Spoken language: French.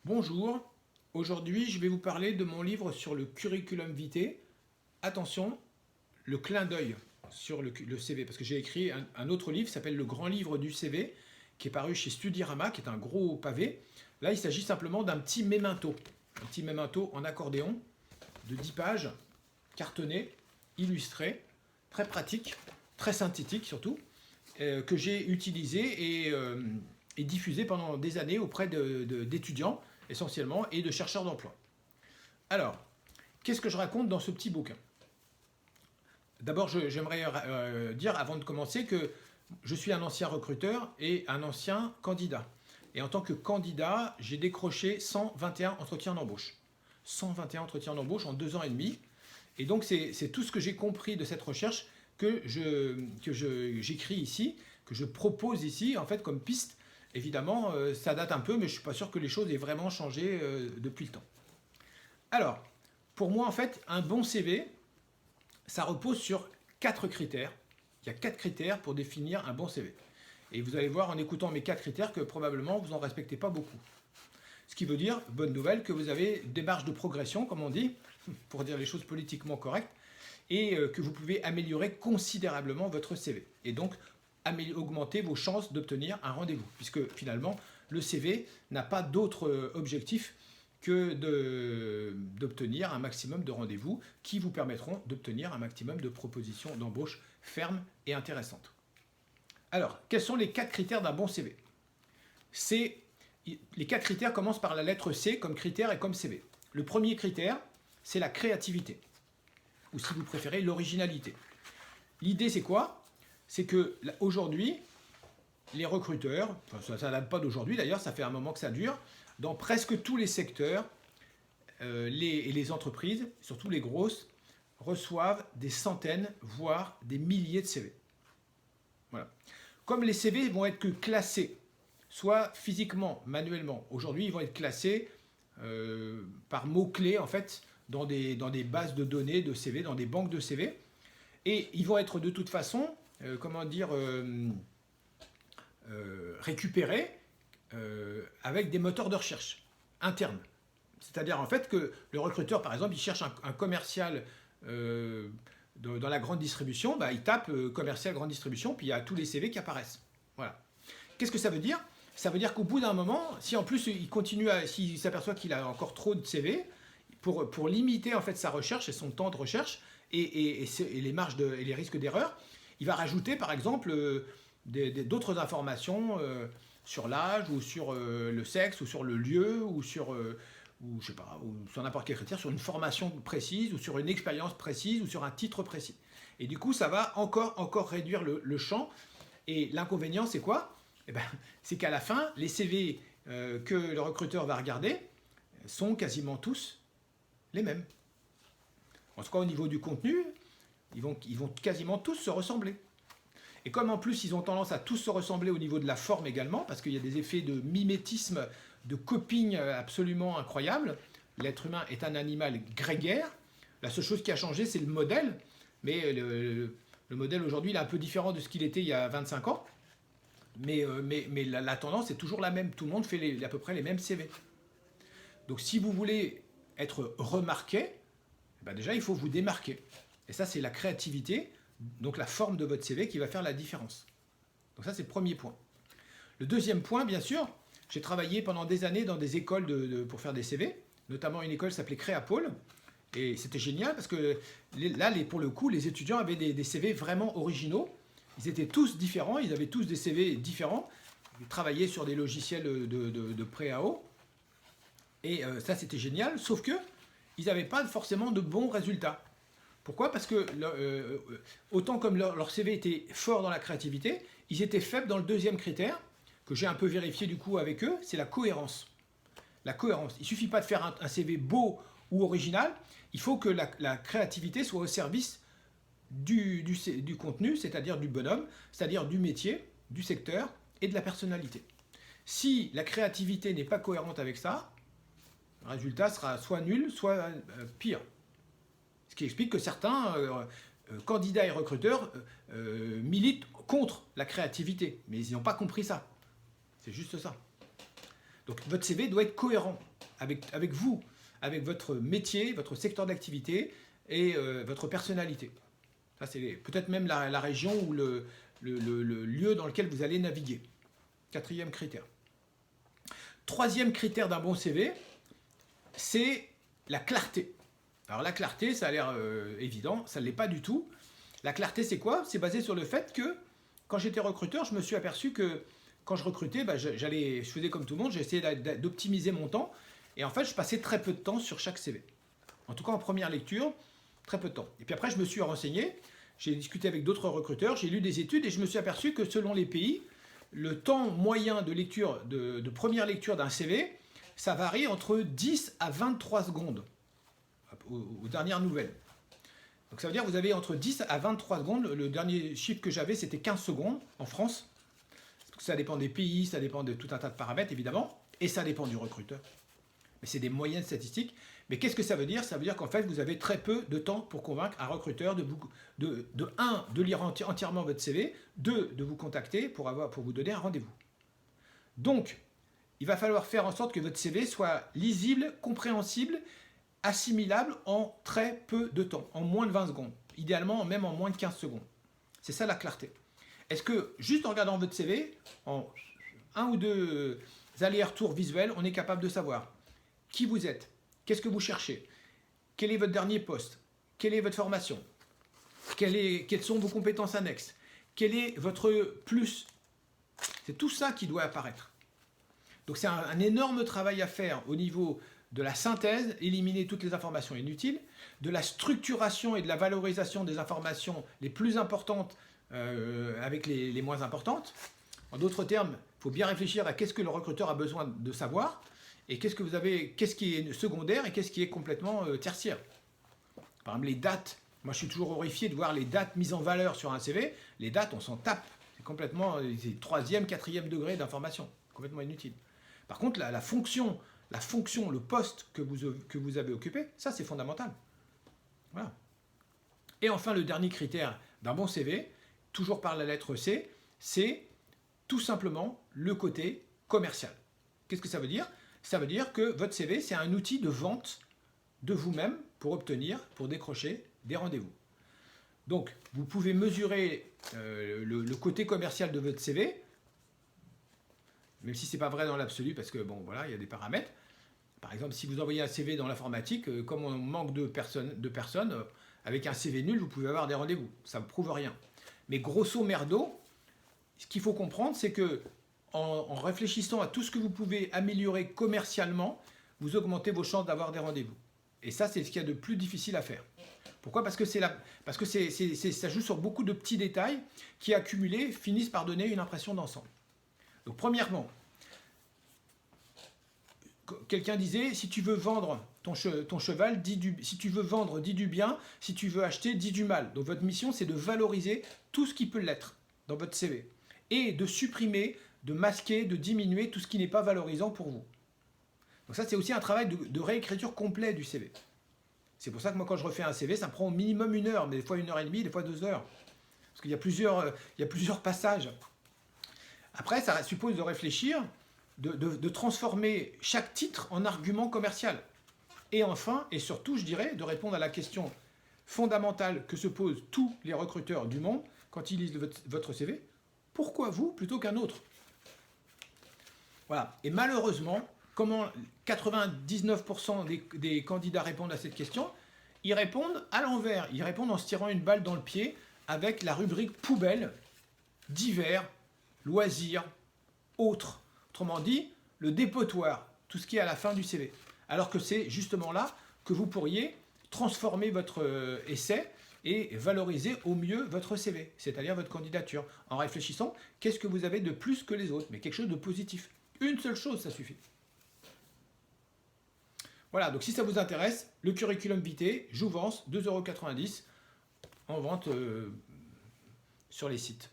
Bonjour, aujourd'hui je vais vous parler de mon livre sur le curriculum vitae. Attention, le clin d'œil sur le CV, parce que j'ai écrit un autre livre qui s'appelle Le grand livre du CV, qui est paru chez Studirama, qui est un gros pavé. Là il s'agit simplement d'un petit memento en accordéon de 10 pages, cartonné, illustré, très pratique, très synthétique surtout, que j'ai utilisé et diffusé pendant des années auprès d'étudiants essentiellement et de chercheurs d'emploi. Alors, qu'est-ce que je raconte dans ce petit bouquin? D'abord, j'aimerais dire avant de commencer que je suis un ancien recruteur et un ancien candidat. Et en tant que candidat, j'ai décroché 121 entretiens d'embauche. 121 entretiens d'embauche en 2 ans et demi. Et donc, c'est tout ce que j'ai compris de cette recherche que j'écris ici, que je propose ici, en fait, comme piste. Évidemment, ça date un peu, mais je ne suis pas sûr que les choses aient vraiment changé depuis le temps. Alors, pour moi, en fait, un bon CV, ça repose sur 4 critères. Il y a 4 critères pour définir un bon CV. Et vous allez voir en écoutant mes 4 critères que probablement vous n'en respectez pas beaucoup. Ce qui veut dire, bonne nouvelle, que vous avez des marges de progression, comme on dit, pour dire les choses politiquement correctes, et que vous pouvez améliorer considérablement votre CV. Et donc, augmenter vos chances d'obtenir un rendez-vous, puisque finalement, le CV n'a pas d'autre objectif que d'obtenir un maximum de rendez-vous qui vous permettront d'obtenir un maximum de propositions d'embauche fermes et intéressantes. Alors, quels sont les 4 critères d'un bon CV? Les 4 critères commencent par la lettre C comme critère et comme CV. Le premier critère, c'est la créativité, ou si vous préférez, l'originalité. L'idée, c'est quoi? C'est que aujourd'hui, les recruteurs, enfin, ça ne date pas d'aujourd'hui d'ailleurs, ça fait un moment que ça dure, dans presque tous les secteurs, les entreprises, surtout les grosses, reçoivent des centaines, voire des milliers de CV. Voilà. Comme les CV vont être que classés, soit physiquement, manuellement, aujourd'hui ils vont être classés par mots-clés en fait, dans des bases de données de CV, dans des banques de CV, et ils vont être de toute façon, récupérés avec des moteurs de recherche internes. C'est-à-dire en fait que le recruteur, par exemple, il cherche un commercial dans la grande distribution, il tape commercial grande distribution, puis il y a tous les CV qui apparaissent. Voilà. Qu'est-ce que ça veut dire? Ça veut dire qu'au bout d'un moment, si en plus il continue, s'il s'aperçoit qu'il a encore trop de CV, pour limiter en fait sa recherche et son temps de recherche et les marges et les risques d'erreur, il va rajouter par exemple d'autres informations sur l'âge ou sur le sexe ou sur le lieu ou sur ou je sais pas, ou sur n'importe quel critère, sur une formation précise ou sur une expérience précise ou sur un titre précis. Et du coup, ça va encore réduire le champ. Et l'inconvénient, c'est quoi? C'est qu'à la fin, les CV que le recruteur va regarder sont quasiment tous les mêmes. En tout cas, au niveau du contenu, ils vont quasiment tous se ressembler. Et comme en plus, ils ont tendance à tous se ressembler au niveau de la forme également, parce qu'il y a des effets de mimétisme, de coping absolument incroyables. L'être humain est un animal grégaire. La seule chose qui a changé, c'est le modèle. Mais le modèle aujourd'hui, il est un peu différent de ce qu'il était il y a 25 ans. Mais la tendance est toujours la même. Tout le monde fait à peu près les mêmes CV. Donc si vous voulez être remarqué, déjà il faut vous démarquer. Et ça, c'est la créativité, donc la forme de votre CV qui va faire la différence. Donc ça, c'est le premier point. Le deuxième point, bien sûr, j'ai travaillé pendant des années dans des écoles pour faire des CV, notamment une école qui s'appelait Créapôle. Et c'était génial parce que là, pour le coup, les étudiants avaient des CV vraiment originaux. Ils étaient tous différents, ils avaient tous des CV différents. Ils travaillaient sur des logiciels de pré-AO. Et ça, c'était génial, sauf que ils n'avaient pas forcément de bons résultats. Pourquoi? Parce que autant comme leur CV était fort dans la créativité, ils étaient faibles dans le deuxième critère, que j'ai un peu vérifié du coup avec eux, c'est la cohérence. La cohérence. Il ne suffit pas de faire un CV beau ou original, il faut que la créativité soit au service du contenu, c'est-à-dire du bonhomme, c'est-à-dire du métier, du secteur et de la personnalité. Si la créativité n'est pas cohérente avec ça, le résultat sera soit nul, soit pire. Ce qui explique que certains candidats et recruteurs militent contre la créativité, mais ils n'ont pas compris ça. C'est juste ça. Donc votre CV doit être cohérent. avec vous, avec votre métier, votre secteur d'activité et votre personnalité. Ça, c'est peut-être même la région ou le lieu dans lequel vous allez naviguer. Quatrième critère. Troisième critère d'un bon CV, c'est la clarté. Alors la clarté, ça a l'air évident, ça ne l'est pas du tout. La clarté, c'est quoi? C'est basé sur le fait que quand j'étais recruteur, je me suis aperçu que quand je recrutais, je faisais comme tout le monde, j'essayais d'optimiser mon temps. Et en fait, je passais très peu de temps sur chaque CV. En tout cas, en première lecture, très peu de temps. Et puis après, je me suis renseigné, j'ai discuté avec d'autres recruteurs, j'ai lu des études et je me suis aperçu que selon les pays, le temps moyen de lecture, de première lecture d'un CV, ça varie entre 10 à 23 secondes aux dernières nouvelles. Donc ça veut dire que vous avez entre 10 à 23 secondes. Le dernier chiffre que j'avais, c'était 15 secondes en France. Ça dépend des pays, ça dépend de tout un tas de paramètres, évidemment, et ça dépend du recruteur. Mais c'est des moyennes statistiques. Mais qu'est-ce que ça veut dire? Ça veut dire qu'en fait, vous avez très peu de temps pour convaincre un recruteur de lire entièrement votre CV, de vous contacter pour vous donner un rendez-vous. Donc, il va falloir faire en sorte que votre CV soit lisible, compréhensible, assimilable en très peu de temps, en moins de 20 secondes, idéalement même en moins de 15 secondes. C'est ça la clarté. Est-ce que, juste en regardant votre CV, en un ou deux allers-retours visuels, on est capable de savoir qui vous êtes, qu'est-ce que vous cherchez, quel est votre dernier poste, quelle est votre formation, quelles sont vos compétences annexes, quel est votre plus. C'est tout ça qui doit apparaître. Donc c'est un énorme travail à faire au niveau de la synthèse, éliminer toutes les informations inutiles, de la structuration et de la valorisation des informations les plus importantes avec les moins importantes. En d'autres termes, il faut bien réfléchir à qu'est-ce que le recruteur a besoin de savoir et qu'est-ce qui est secondaire et qu'est-ce qui est complètement tertiaire. Par exemple, les dates. Moi, je suis toujours horrifié de voir les dates mises en valeur sur un CV. Les dates, on s'en tape. C'est complètement troisième, quatrième degré d'information. Complètement inutile. Par contre, la fonction, le poste que vous avez occupé, ça, c'est fondamental. Voilà. Et enfin, le dernier critère d'un bon CV, toujours par la lettre C, c'est tout simplement le côté commercial. Qu'est-ce que ça veut dire? Ça veut dire que votre CV, c'est un outil de vente de vous-même pour décrocher des rendez-vous. Donc, vous pouvez mesurer le côté commercial de votre CV, même si ce n'est pas vrai dans l'absolu, parce que, bon, voilà, il y a des paramètres. Par exemple, si vous envoyez un CV dans l'informatique, comme on manque de personnes, avec un CV nul, vous pouvez avoir des rendez-vous. Ça ne prouve rien. Mais grosso merdo, ce qu'il faut comprendre, c'est que en réfléchissant à tout ce que vous pouvez améliorer commercialement, vous augmentez vos chances d'avoir des rendez-vous. Et ça, c'est ce qu'il y a de plus difficile à faire. Pourquoi? Parce que ça joue sur beaucoup de petits détails qui, accumulés, finissent par donner une impression d'ensemble. Donc, premièrement, quelqu'un disait, si tu veux vendre ton cheval, si tu veux vendre, dis du bien, si tu veux acheter, dis du mal. Donc, votre mission, c'est de valoriser tout ce qui peut l'être dans votre CV et de supprimer, de masquer, de diminuer tout ce qui n'est pas valorisant pour vous. Donc ça, c'est aussi un travail de réécriture complet du CV. C'est pour ça que moi, quand je refais un CV, ça me prend au minimum 1 heure, mais des fois 1h30, des fois 2 heures. Parce qu'il y a plusieurs passages. Après, ça suppose de réfléchir, de transformer chaque titre en argument commercial. Et enfin, et surtout, je dirais, de répondre à la question fondamentale que se posent tous les recruteurs du monde quand ils lisent votre CV. Pourquoi vous plutôt qu'un autre? Voilà. Et malheureusement, comment 99% des candidats répondent à cette question? Ils répondent à l'envers. Ils répondent en se tirant une balle dans le pied avec la rubrique poubelle, divers, loisirs, autres. Autrement dit, le dépotoir, tout ce qui est à la fin du CV. Alors que c'est justement là que vous pourriez transformer votre essai et valoriser au mieux votre CV, c'est-à-dire votre candidature, en réfléchissant qu'est-ce que vous avez de plus que les autres, mais quelque chose de positif. Une seule chose, ça suffit. Voilà, donc si ça vous intéresse, le curriculum vitae, Jouvence, 2,90 € en vente sur les sites.